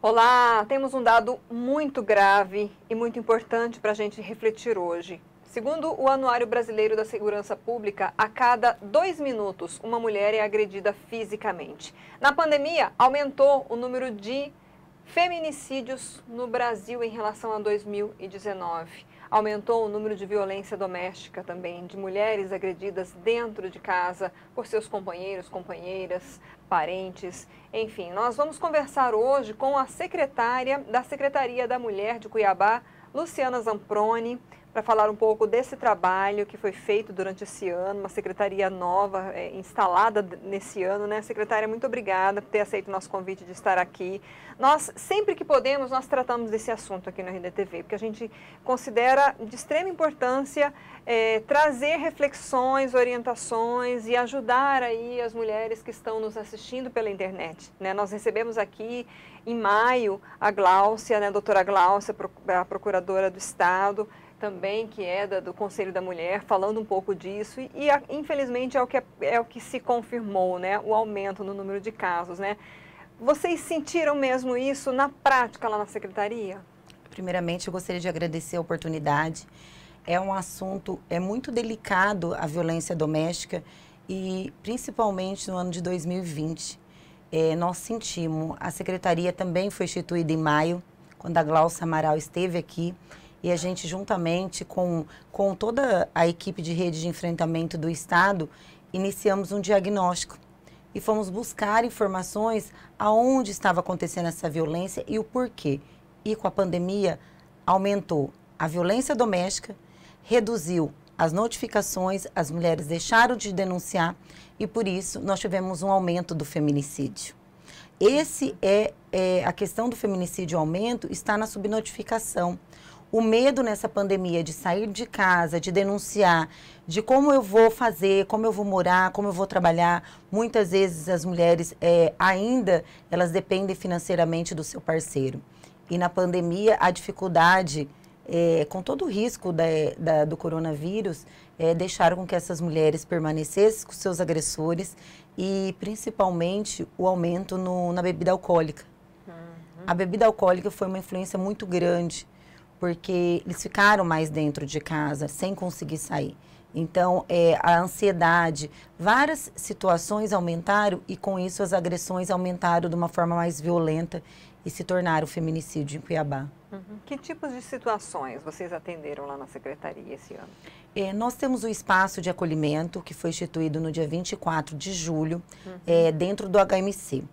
Olá, temos um dado muito grave e muito importante para a gente refletir hoje. Segundo o Anuário Brasileiro da Segurança Pública, a cada 2 minutos uma mulher é agredida fisicamente. Na pandemia, aumentou o número de feminicídios no Brasil em relação a 2019. Aumentou o número de violência doméstica também, de mulheres agredidas dentro de casa por seus companheiros, companheiras, parentes. Enfim, nós vamos conversar hoje com a secretária da Secretaria da Mulher de Cuiabá, Luciana Zamproni, para falar um pouco desse trabalho que foi feito durante esse ano, uma secretaria nova, instalada nesse ano, né? Secretária, muito obrigada por ter aceito o nosso convite de estar aqui. Nós, sempre que podemos, nós tratamos desse assunto aqui no RDTV, porque a gente considera de extrema importância trazer reflexões, orientações e ajudar aí as mulheres que estão nos assistindo pela internet, né? Nós recebemos aqui em maio a Gláucia, né, a doutora Gláucia, a procuradora do Estado, também, que é do Conselho da Mulher, falando um pouco disso e infelizmente é o que se confirmou, né, o aumento no número de casos, né? Vocês sentiram mesmo isso na prática lá na Secretaria? Primeiramente, eu gostaria de agradecer a oportunidade. É um assunto, muito delicado a violência doméstica e principalmente no ano de 2020. Nós sentimos, a Secretaria também foi instituída em maio, quando a Gláucia Amaral esteve aqui. E a gente, juntamente com toda a equipe de rede de enfrentamento do Estado, iniciamos um diagnóstico. E fomos buscar informações aonde estava acontecendo essa violência e o porquê. E com a pandemia, aumentou a violência doméstica, reduziu as notificações, as mulheres deixaram de denunciar e, por isso, nós tivemos um aumento do feminicídio. A questão do feminicídio aumento está na subnotificação. O medo nessa pandemia de sair de casa, de denunciar, de como eu vou fazer, como eu vou morar, como eu vou trabalhar. Muitas vezes as mulheres elas dependem financeiramente do seu parceiro. E na pandemia a dificuldade, com todo o risco do coronavírus, deixaram com que essas mulheres permanecessem com seus agressores e principalmente o aumento na bebida alcoólica. A bebida alcoólica foi uma influência muito grande, porque eles ficaram mais dentro de casa, sem conseguir sair. Então, a ansiedade, várias situações aumentaram e, com isso, as agressões aumentaram de uma forma mais violenta e se tornaram feminicídio em Cuiabá. Que tipos de situações vocês atenderam lá na Secretaria esse ano? Nós temos o espaço de acolhimento, que foi instituído no dia 24 de julho, dentro do HMC.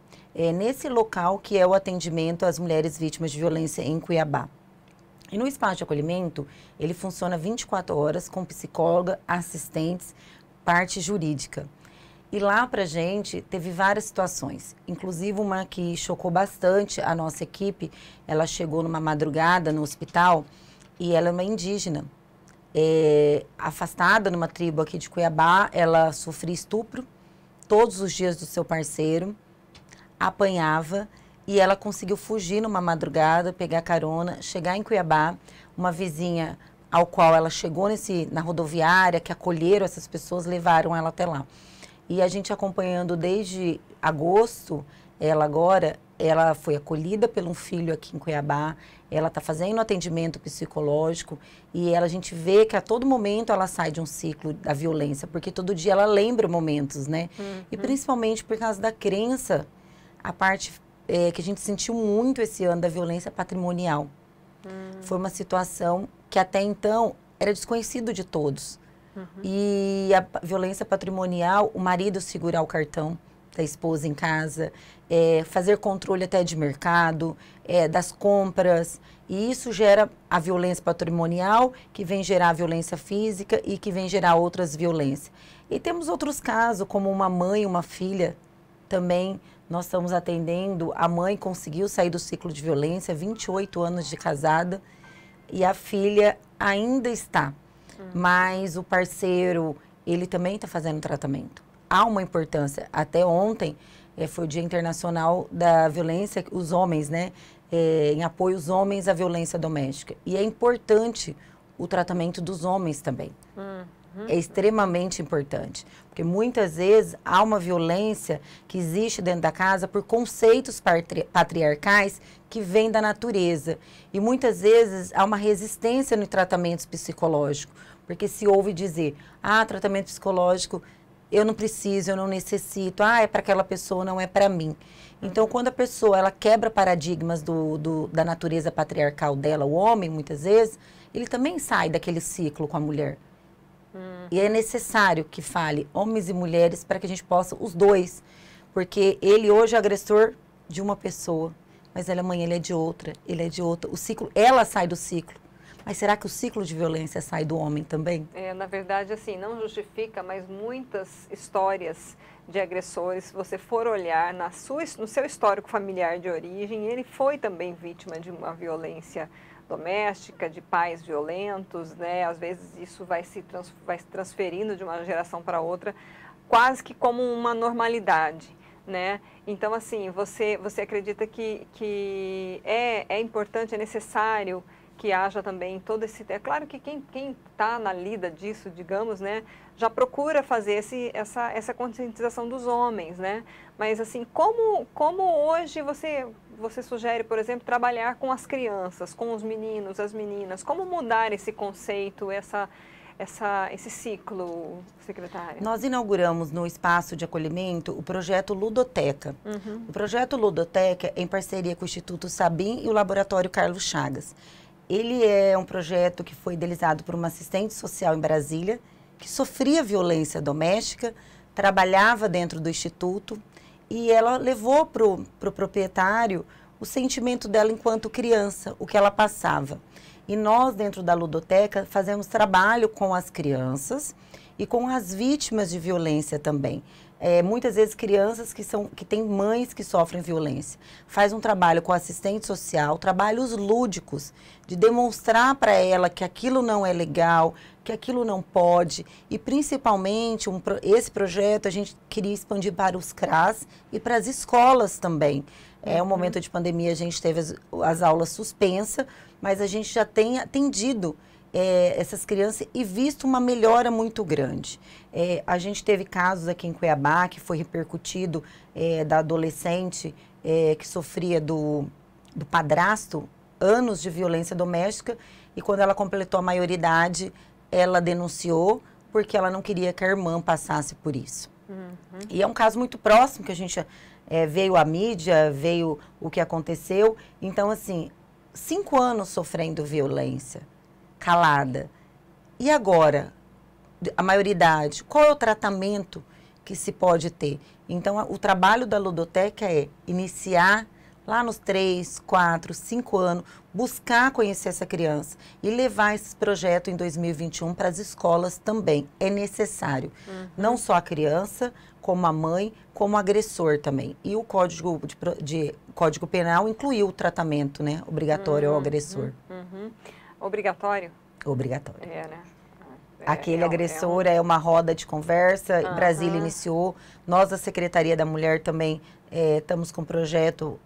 Nesse local que é o atendimento às mulheres vítimas de violência em Cuiabá. E no espaço de acolhimento, ele funciona 24 horas com psicóloga, assistentes, parte jurídica. E lá pra gente teve várias situações, inclusive uma que chocou bastante a nossa equipe. Ela chegou numa madrugada no hospital e ela é uma indígena, afastada numa tribo aqui de Cuiabá. Ela sofria estupro todos os dias do seu parceiro, apanhava. E ela conseguiu fugir numa madrugada, pegar carona, chegar em Cuiabá. Uma vizinha ao qual ela chegou na rodoviária, que acolheram essas pessoas, levaram ela até lá. E a gente acompanhando desde agosto, ela foi acolhida por um filho aqui em Cuiabá. Ela está fazendo atendimento psicológico e a gente vê que a todo momento ela sai de um ciclo da violência, porque todo dia ela lembra momentos, né? E principalmente por causa da crença, a parte que a gente sentiu muito esse ano da violência patrimonial. Foi uma situação que até então era desconhecido de todos. E a violência patrimonial, o marido segurar o cartão da esposa em casa, fazer controle até de mercado, das compras. E isso gera a violência patrimonial, que vem gerar a violência física e que vem gerar outras violências. E temos outros casos, como uma mãe, uma filha também. Nós estamos atendendo, a mãe conseguiu sair do ciclo de violência, 28 anos de casada, e a filha ainda está. Mas o parceiro, ele também está fazendo tratamento. Há uma importância. Até ontem, foi o Dia Internacional da Violência, os homens, né? Em apoio aos homens à violência doméstica. E é importante o tratamento dos homens também. É extremamente importante, porque muitas vezes há uma violência que existe dentro da casa por conceitos patriarcais que vêm da natureza. E muitas vezes há uma resistência no tratamento psicológico, porque se ouve dizer, tratamento psicológico, eu não preciso, eu não necessito, é para aquela pessoa, não é para mim. Então, quando a pessoa ela quebra paradigmas da natureza patriarcal dela, o homem, muitas vezes, ele também sai daquele ciclo com a mulher. E é necessário que fale homens e mulheres para que a gente possa, os dois, porque ele hoje é agressor de uma pessoa, mas amanhã ele é de outra, o ciclo, ela sai do ciclo. Mas será que o ciclo de violência sai do homem também? Na verdade, assim, não justifica, mas muitas histórias de agressores, se você for olhar no seu histórico familiar de origem, ele foi também vítima de uma violência doméstica, de pais violentos, né? Às vezes isso vai se transferindo de uma geração para outra, quase que como uma normalidade, né? Então, assim, você acredita que é importante, é necessário que haja também todo esse... É claro que quem está na lida disso, digamos, né, já procura fazer essa conscientização dos homens, né? Mas, assim, como hoje você sugere, por exemplo, trabalhar com as crianças, com os meninos, as meninas? Como mudar esse conceito, esse ciclo, secretária? Nós inauguramos no espaço de acolhimento o projeto Ludoteca. O projeto Ludoteca é em parceria com o Instituto Sabin e o Laboratório Carlos Chagas. Ele é um projeto que foi idealizado por uma assistente social em Brasília, que sofria violência doméstica, trabalhava dentro do Instituto, e ela levou para o proprietário o sentimento dela enquanto criança, o que ela passava. E nós, dentro da Ludoteca, fazemos trabalho com as crianças e com as vítimas de violência também. Muitas vezes crianças que têm mães que sofrem violência. Faz um trabalho com assistente social, trabalhos lúdicos, de demonstrar para ela que aquilo não é legal, que aquilo não pode. E principalmente, esse projeto a gente queria expandir para os CRAS e para as escolas também. Um momento de pandemia, a gente teve as aulas suspensas, mas a gente já tem atendido essas crianças e visto uma melhora muito grande. A gente teve casos aqui em Cuiabá que foi repercutido da adolescente que sofria do padrasto, anos de violência doméstica, e quando ela completou a maioridade, ela denunciou porque ela não queria que a irmã passasse por isso. E é um caso muito próximo que a gente veio a mídia, veio o que aconteceu. Então, assim, 5 anos sofrendo violência, calada. E agora, a maioridade, qual é o tratamento que se pode ter? Então, o trabalho da Ludoteca é iniciar lá nos 3, 4, 5 anos, buscar conhecer essa criança e levar esse projeto em 2021 para as escolas também. É necessário. Não só a criança, como a mãe, como o agressor também. E o Código Penal incluiu o tratamento, né, obrigatório ao agressor. Obrigatório? Obrigatório. Né? Aquele agressor é uma roda de conversa, Brasília iniciou. Nós, da Secretaria da Mulher, também estamos com um projeto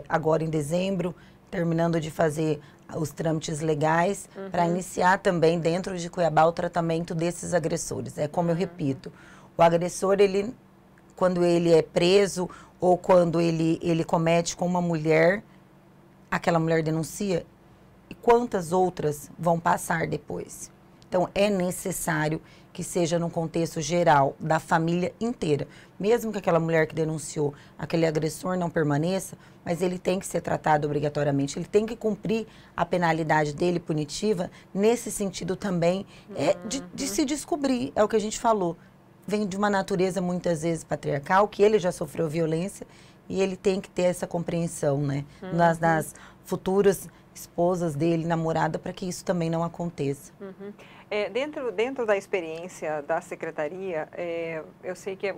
agora em dezembro, terminando de fazer os trâmites legais, para iniciar também dentro de Cuiabá o tratamento desses agressores. É como eu repito, o agressor, quando ele é preso ou quando ele comete com uma mulher, aquela mulher denuncia, e quantas outras vão passar depois? Então, é necessário que seja num contexto geral, da família inteira. Mesmo que aquela mulher que denunciou, aquele agressor não permaneça, mas ele tem que ser tratado obrigatoriamente, ele tem que cumprir a penalidade dele punitiva, nesse sentido também, de se descobrir, é o que a gente falou. Vem de uma natureza muitas vezes patriarcal, que ele já sofreu violência, e ele tem que ter essa compreensão, né? Nas futuras esposas dele, namorada, para que isso também não aconteça. Dentro da experiência da Secretaria, eu sei que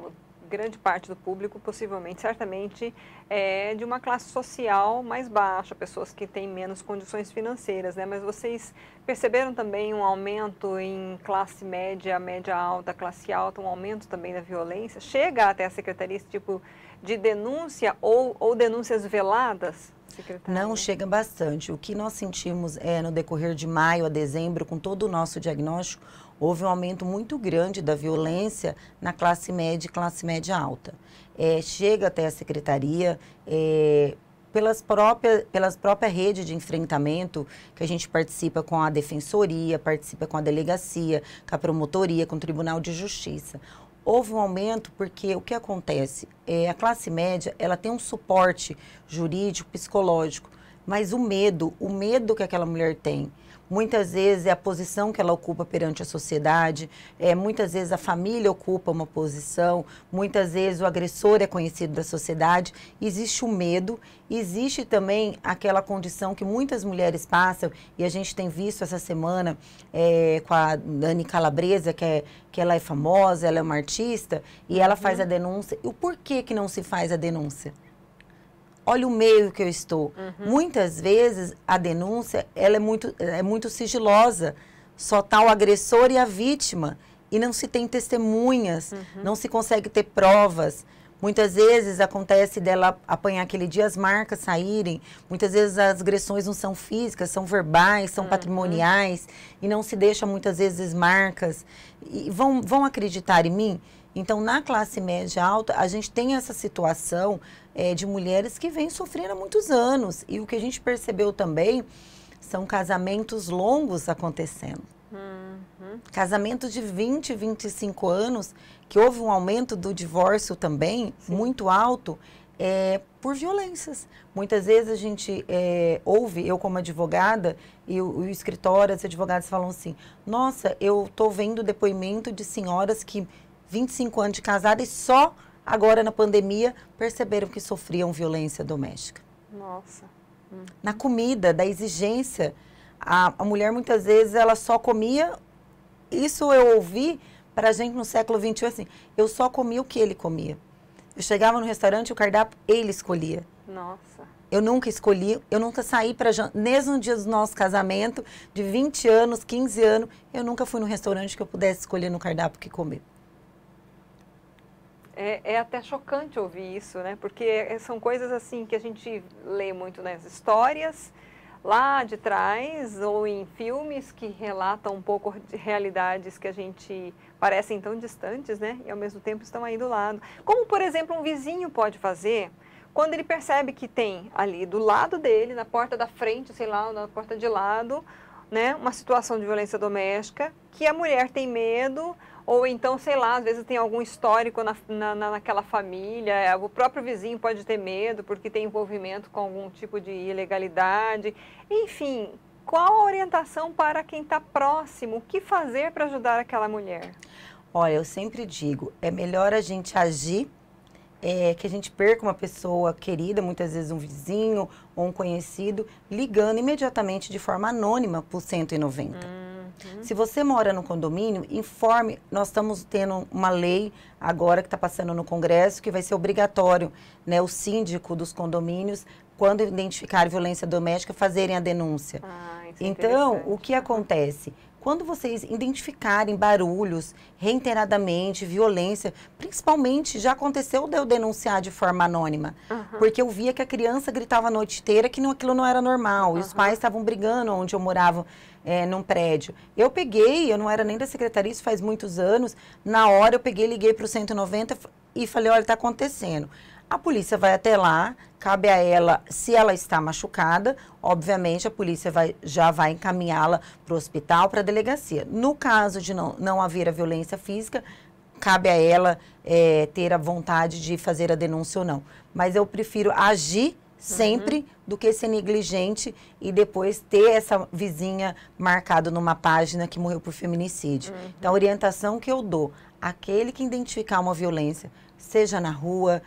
grande parte do público, possivelmente, certamente, é de uma classe social mais baixa, pessoas que têm menos condições financeiras, né? Mas vocês perceberam também um aumento em classe média, média alta, classe alta, um aumento também da violência? Chega até a Secretaria esse tipo de denúncia ou denúncias veladas? Não, chega bastante. O que nós sentimos no decorrer de maio a dezembro, com todo o nosso diagnóstico, houve um aumento muito grande da violência na classe média e classe média alta. Chega até a secretaria, pelas próprias redes de enfrentamento, que a gente participa com a defensoria, participa com a delegacia, com a promotoria, com o Tribunal de Justiça. Houve um aumento porque o que acontece? A classe média, ela tem um suporte jurídico, psicológico, mas o medo que aquela mulher tem, muitas vezes é a posição que ela ocupa perante a sociedade, muitas vezes a família ocupa uma posição, muitas vezes o agressor é conhecido da sociedade, existe o medo, existe também aquela condição que muitas mulheres passam, e a gente tem visto essa semana com a Dani Calabresa, que ela é famosa, ela é uma artista, e ela faz a denúncia. E o porquê que não se faz a denúncia? Olha o meio que eu estou. Muitas vezes a denúncia ela é muito sigilosa. Só está o agressor e a vítima. E não se tem testemunhas, não se consegue ter provas. Muitas vezes acontece dela apanhar aquele dia, as marcas saírem. Muitas vezes as agressões não são físicas, são verbais, são patrimoniais. E não se deixa muitas vezes marcas. E vão acreditar em mim? Então, na classe média alta, a gente tem essa situação de mulheres que vêm sofrendo há muitos anos. E o que a gente percebeu também são casamentos longos acontecendo. Casamentos de 20, 25 anos, que houve um aumento do divórcio também, muito alto, por violências. Muitas vezes a gente ouve, eu como advogada, e o escritório, as advogadas falam assim, nossa, eu estou vendo depoimento de senhoras que 25 anos de casada e só agora na pandemia perceberam que sofriam violência doméstica. Nossa. Na comida, da exigência, a mulher muitas vezes ela só comia, isso eu ouvi para a gente no século XXI assim, eu só comia o que ele comia. Eu chegava no restaurante, o cardápio ele escolhia. Nossa. Eu nunca escolhi, eu nunca saí para jantar, mesmo no dia do nosso casamento, de 20 anos, 15 anos, eu nunca fui no restaurante que eu pudesse escolher no cardápio o que comer. É até chocante ouvir isso, né? Porque são coisas assim que a gente lê muito nas histórias lá de trás ou em filmes que relatam um pouco de realidades que a gente parecem tão distantes, né? E ao mesmo tempo estão aí do lado. Como, por exemplo, um vizinho pode fazer quando ele percebe que tem ali do lado dele, na porta da frente, sei lá, na porta de lado, né? Uma situação de violência doméstica, que a mulher tem medo. Ou então, sei lá, às vezes tem algum histórico naquela família, o próprio vizinho pode ter medo porque tem envolvimento com algum tipo de ilegalidade. Enfim, qual a orientação para quem está próximo? O que fazer para ajudar aquela mulher? Olha, eu sempre digo, é melhor a gente agir, que a gente perca uma pessoa querida, muitas vezes um vizinho ou um conhecido, ligando imediatamente de forma anônima para o 190. Se você mora no condomínio, informe. Nós estamos tendo uma lei agora que está passando no Congresso que vai ser obrigatório, né, o síndico dos condomínios, quando identificar violência doméstica, fazerem a denúncia. Então, o que acontece? Quando vocês identificarem barulhos reiteradamente, violência, principalmente já aconteceu de eu denunciar de forma anônima, porque eu via que a criança gritava a noite inteira que aquilo não era normal, e os pais estavam brigando onde eu morava, num prédio. Eu não era nem da secretaria, isso faz muitos anos, na hora eu peguei, liguei para o 190 e falei, olha, está acontecendo. A polícia vai até lá, cabe a ela, se ela está machucada, obviamente a polícia já vai encaminhá-la para o hospital, para a delegacia. No caso de não haver a violência física, cabe a ela ter a vontade de fazer a denúncia ou não. Mas eu prefiro agir sempre do que ser negligente e depois ter essa vizinha marcada numa página que morreu por feminicídio. Então, a orientação que eu dou, aquele que identificar uma violência, seja na rua,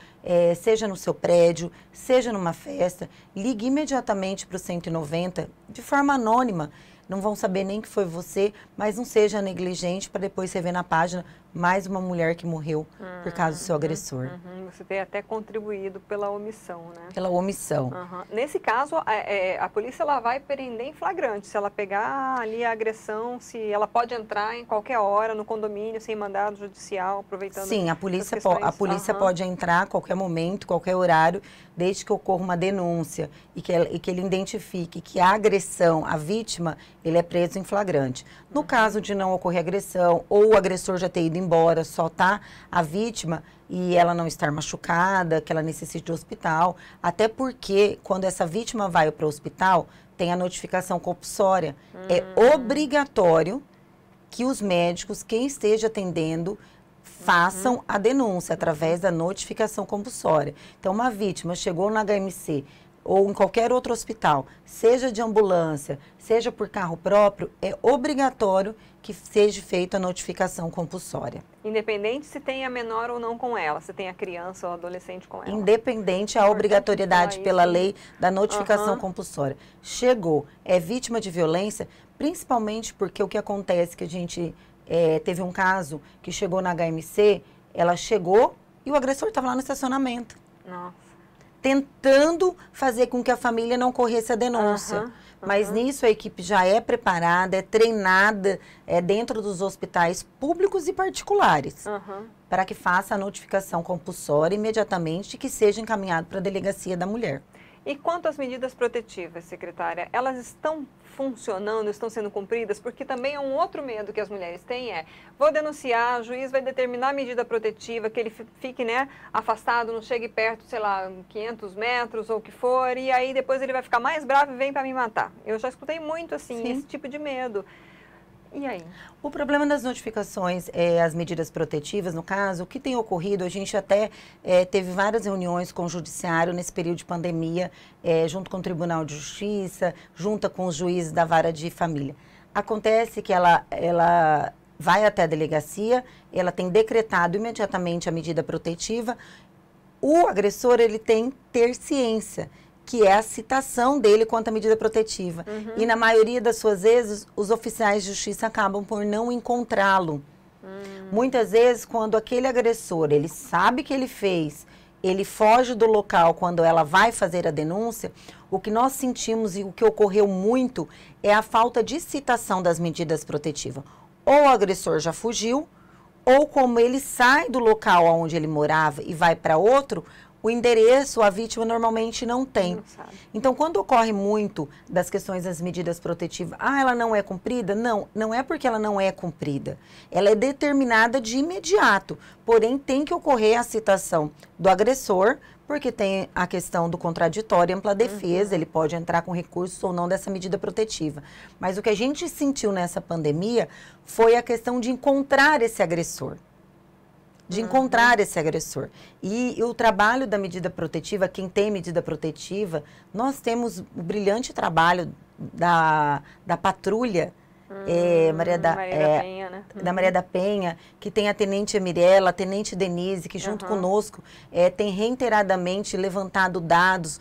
seja no seu prédio, seja numa festa, ligue imediatamente para o 190 de forma anônima. Não vão saber nem que foi você, mas não seja negligente para depois você ver na página mais uma mulher que morreu por causa do seu agressor. você ter até contribuído pela omissão, né? Pela omissão. Uhum. Nesse caso, a polícia ela vai prender em flagrante. Se ela pegar ali a agressão, se ela pode entrar em qualquer hora no condomínio sem mandado judicial, aproveitando. Sim, a polícia pode entrar a qualquer momento, qualquer horário, desde que ocorra uma denúncia e que ele identifique que a agressão, a vítima, ele é preso em flagrante. No caso de não ocorrer agressão ou o agressor já ter ido embora, só tá a vítima e ela não estar machucada, que ela necessite de hospital, até porque quando essa vítima vai para o hospital, tem a notificação compulsória. É obrigatório que os médicos, quem esteja atendendo, façam a denúncia através da notificação compulsória. Então, uma vítima chegou na HMC ou em qualquer outro hospital, seja de ambulância, seja por carro próprio, é obrigatório que seja feita a notificação compulsória. Independente se tem a menor ou não com ela, se tem a criança ou adolescente com ela. Independente a obrigatoriedade pela lei da notificação compulsória. Chegou, é vítima de violência, principalmente porque o que acontece que a gente teve um caso que chegou na HMC, ela chegou e o agressor estava lá no estacionamento. Nossa. Tentando fazer com que a família não corresse a denúncia. Mas nisso a equipe já é preparada, é treinada dentro dos hospitais públicos e particulares, para que faça a notificação compulsória imediatamente e que seja encaminhado para a delegacia da mulher. E quanto às medidas protetivas, secretária, elas estão funcionando, estão sendo cumpridas? Porque também é um outro medo que as mulheres têm, vou denunciar, o juiz vai determinar a medida protetiva, que ele fique, né, afastado, não chegue perto, sei lá, 500 metros ou o que for, e aí depois ele vai ficar mais bravo e vem para me matar. Eu já escutei muito, assim, esse tipo de medo. E aí? O problema das notificações, as medidas protetivas, no caso, o que tem ocorrido, a gente até teve várias reuniões com o judiciário nesse período de pandemia, junto com o Tribunal de Justiça, junto com os juízes da vara de família. Acontece que ela vai até a delegacia, ela tem decretado imediatamente a medida protetiva, o agressor, ele tem que ter ciência, que é a citação dele quanto à medida protetiva. E na maioria das suas vezes, os oficiais de justiça acabam por não encontrá-lo. Muitas vezes, quando aquele agressor, ele sabe que ele fez, ele foge do local quando ela vai fazer a denúncia, o que nós sentimos e o que ocorreu muito é a falta de citação das medidas protetivas. Ou o agressor já fugiu, ou como ele sai do local onde ele morava e vai para outro, o endereço a vítima normalmente não tem. Então, quando ocorre muito das questões das medidas protetivas, ela não é cumprida? Não, não é porque ela não é cumprida. Ela é determinada de imediato, porém tem que ocorrer a citação do agressor, porque tem a questão do contraditório e ampla defesa, ele pode entrar com recursos ou não dessa medida protetiva. Mas o que a gente sentiu nessa pandemia foi a questão de encontrar esse agressor. E o trabalho da medida protetiva, quem tem medida protetiva, nós temos o brilhante trabalho da patrulha da Maria da Penha, que tem a Tenente Mirella, a Tenente Denise, que junto conosco tem reiteradamente levantado dados,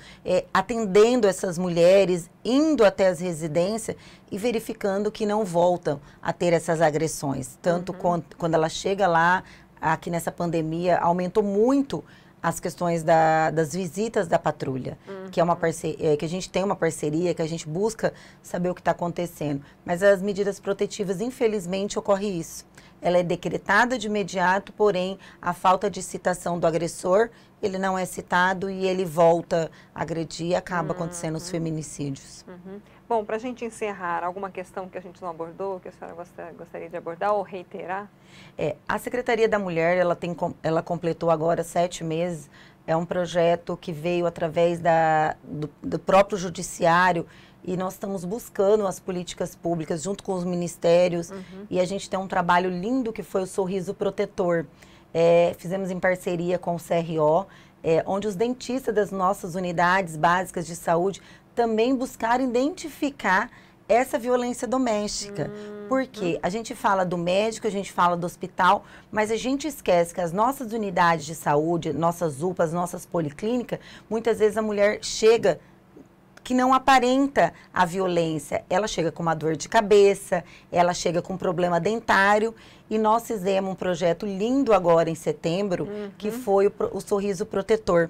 atendendo essas mulheres, indo até as residências e verificando que não voltam a ter essas agressões. Tanto quando ela chega lá, aqui nessa pandemia, aumentou muito as questões das visitas da patrulha, que é uma que a gente tem uma parceria, que a gente busca saber o que está acontecendo. Mas as medidas protetivas, infelizmente, ocorre isso. Ela é decretada de imediato, porém, a falta de citação do agressor, ele não é citado e ele volta a agredir e acaba acontecendo os feminicídios. Bom, para a gente encerrar, alguma questão que a gente não abordou, que a senhora gostaria de abordar ou reiterar? A Secretaria da Mulher, ela completou agora 7 meses, é um projeto que veio através do próprio judiciário e nós estamos buscando as políticas públicas junto com os ministérios e a gente tem um trabalho lindo que foi o Sorriso Protetor. Fizemos em parceria com o CRO, onde os dentistas das nossas unidades básicas de saúde também buscaram identificar essa violência doméstica. Porque a gente fala do médico, a gente fala do hospital, mas a gente esquece que as nossas unidades de saúde, nossas UPAs, nossas policlínicas, muitas vezes a mulher chega que não aparenta a violência. Ela chega com uma dor de cabeça, ela chega com um problema dentário, e nós fizemos um projeto lindo agora em setembro, que foi o Sorriso Protetor.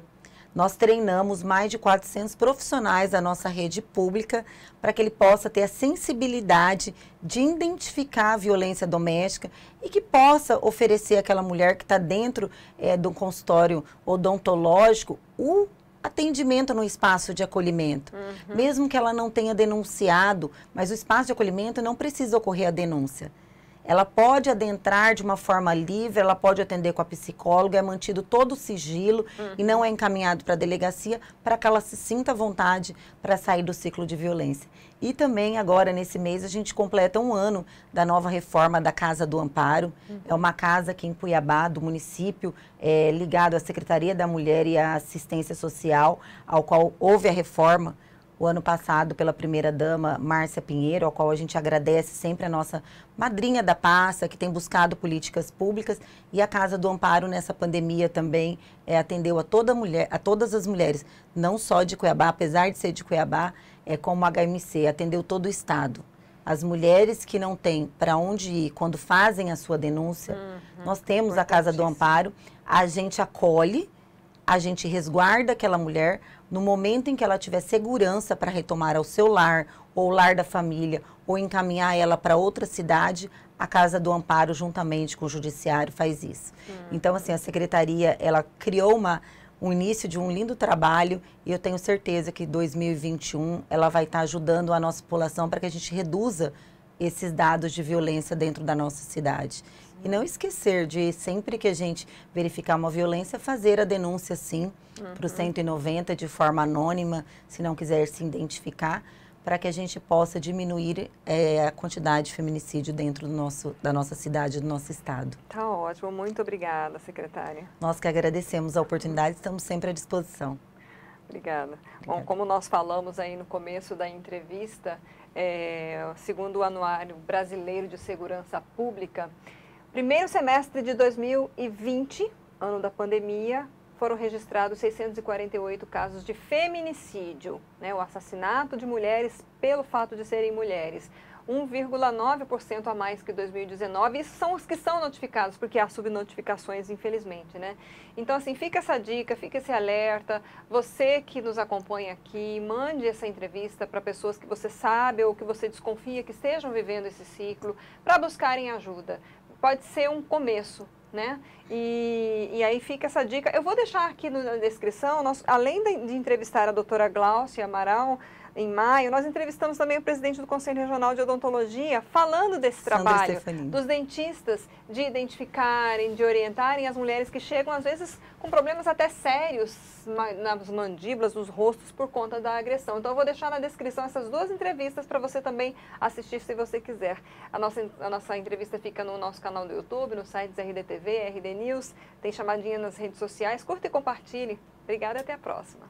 Nós treinamos mais de 400 profissionais da nossa rede pública para que ele possa ter a sensibilidade de identificar a violência doméstica e que possa oferecer àquela mulher que está dentro de um consultório odontológico o atendimento no espaço de acolhimento. Mesmo que ela não tenha denunciado, mas o espaço de acolhimento não precisa ocorrer a denúncia. Ela pode adentrar de uma forma livre, ela pode atender com a psicóloga, é mantido todo o sigilo e não é encaminhado para a delegacia para que ela se sinta à vontade para sair do ciclo de violência. E também agora, nesse mês, a gente completa 1 ano da nova reforma da Casa do Amparo. É uma casa aqui em Cuiabá, do município, ligado à Secretaria da Mulher e à Assistência Social, ao qual houve a reforma o ano passado pela primeira-dama Márcia Pinheiro, ao qual a gente agradece sempre a nossa madrinha da pasta, que tem buscado políticas públicas, e a Casa do Amparo nessa pandemia também atendeu a todas as mulheres, não só de Cuiabá, apesar de ser de Cuiabá, como HMC, atendeu todo o estado. As mulheres que não têm para onde ir quando fazem a sua denúncia, nós temos a Casa do Amparo, a gente acolhe, a gente resguarda aquela mulher no momento em que ela tiver segurança para retomar ao seu lar, ou lar da família, ou encaminhar ela para outra cidade, a Casa do Amparo, juntamente com o Judiciário, faz isso. Então, assim, a Secretaria, ela criou um início de um lindo trabalho, e eu tenho certeza que em 2021 ela vai estar ajudando a nossa população para que a gente reduza esses dados de violência dentro da nossa cidade. E não esquecer de, sempre que a gente verificar uma violência, fazer a denúncia, sim, para o 190 de forma anônima, se não quiser se identificar, para que a gente possa diminuir a quantidade de feminicídio dentro da nossa cidade, do nosso estado. Tá ótimo. Muito obrigada, secretária. Nós que agradecemos a oportunidade, estamos sempre à disposição. Obrigada. Bom, como nós falamos aí no começo da entrevista, segundo o Anuário Brasileiro de Segurança Pública, primeiro semestre de 2020, ano da pandemia, foram registrados 648 casos de feminicídio, né, o assassinato de mulheres pelo fato de serem mulheres. 1,9% a mais que 2019, isso são os que são notificados, porque há subnotificações, infelizmente, né? Então, assim, fica essa dica, fica esse alerta, você que nos acompanha aqui, mande essa entrevista para pessoas que você sabe ou que você desconfia que estejam vivendo esse ciclo, para buscarem ajuda. Pode ser um começo, né? E aí fica essa dica. Eu vou deixar aqui na descrição, além de entrevistar a doutora Gláucia Amaral, em maio, nós entrevistamos também o presidente do Conselho Regional de Odontologia, falando desse trabalho dos dentistas, de identificarem, de orientarem as mulheres que chegam, às vezes, com problemas até sérios nas mandíbulas, nos rostos, por conta da agressão. Então, eu vou deixar na descrição essas 2 entrevistas para você também assistir, se você quiser. A nossa entrevista fica no nosso canal do YouTube, no site da RDTV, RD News, tem chamadinha nas redes sociais. Curta e compartilhe. Obrigada e até a próxima.